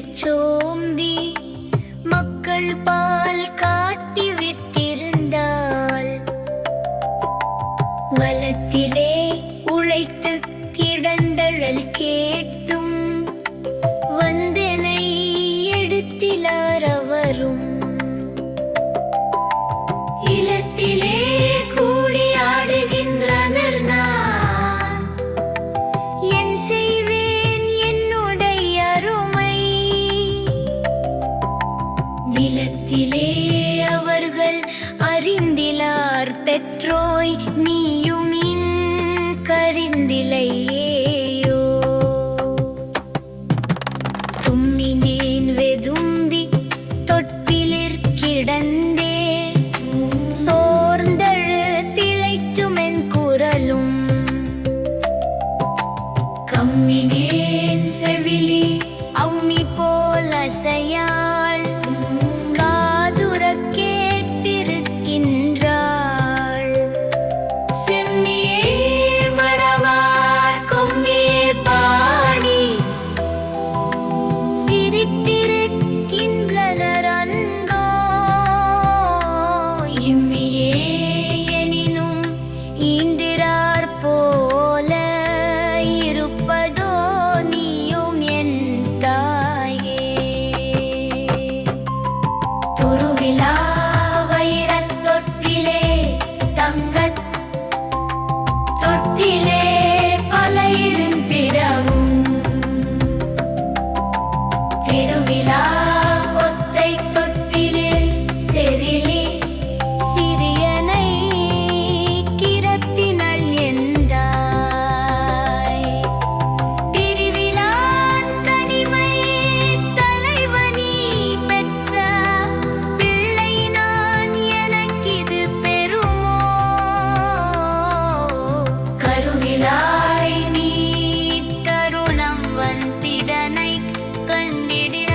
சோம்பி மக்கள் பால் காட்டி விட்டிருந்தாள். வலத்திலே உழைத்து கிடந்தழல் கேட்டும் வந்தனை எடுத்திலார் அவரும். இல்லத்திலே கூடி ஆடுகின்றனர் நான் என் செய்வேன் என்னுடைய அருமை. நிலத்திலே அவர்கள் அறிந்திலார் பெற்றோய் நீயும் இன் கரிந்திலையேயோ. தும்மினேன் வெதும்பி தொட்பிலிற் கிடந்தே சோர்ந்தழு திளைத்துமென் குரலும். கம்மினேன் செவிலி அம்மி போல் அசையாள் காதுரக் கேட்டிருக்கின்றாள். செம்மியே வரவார் கொம்மியே பாடி சிரித்திருக்கின்றனர் அங்கோ. இம்மியே எனினும் ஈந்திரார் போல இருப்பதோ நீயும் என் தாயே. துருவிலா வைரத் தொட்டிலே தங்கத் தொட்டிலே பல இருந்திடவும். திருவிழா ஒத்தை தொட்டிலே செறிலி சிறியனை கிரத்தினள் எந்தாய். பிரிவிலான் தனிமை தலைவனி பெற்ற பிள்ளை நான் எனக்கிது பெருமோ. கருவிலாய் நீ தருணம் வந்திடனை கண்டிட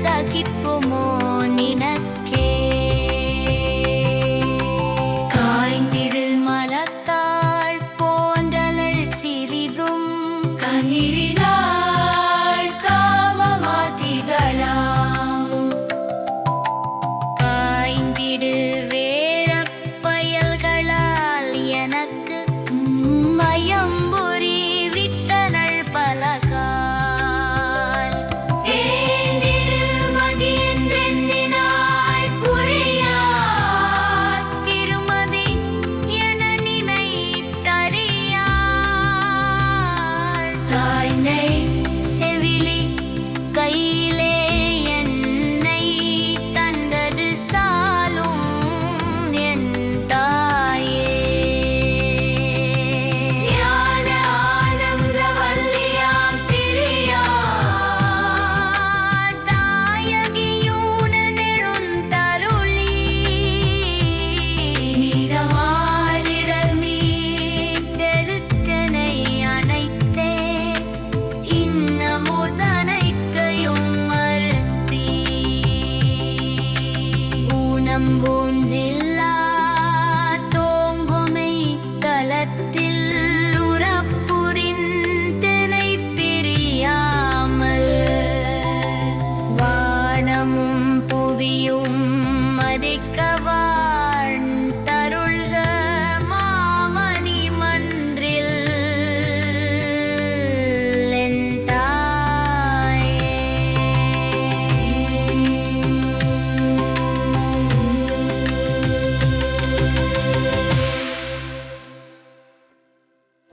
சகிப்புமோ நினக்கே. காய்ந்திடு மலத்தாள் போன்றனள் சிறிதும் கனிரினாள் காமமாதிகளாம். காய்ந்திடு வேறப் பயல்களால் எனக்கு மயம்புரி வித்தனள் பலகால். ஏந்திடு மதியென்றெண்ணினாள் புரியார் திருமதி என நினைத்தறியார். சாய்னை செவிலி கையிலே என்னை தந்தது சாலும் என் தாயே. ஞான ஆனந்த வல்லியாம் திரியார் தாயகியூன நெழுந்தருளி. நிதமாரிடர் மீட்டெடுத்தனை அணைத்தே இன்னமுதனைக்கையும் மறுத்தீ. ஊனம் ஒன்றில்லா தோங்குமை தலத்தில் உறப்புரிந்தனை பிரியாமல். வானமும் புவியும் மதிக்கவா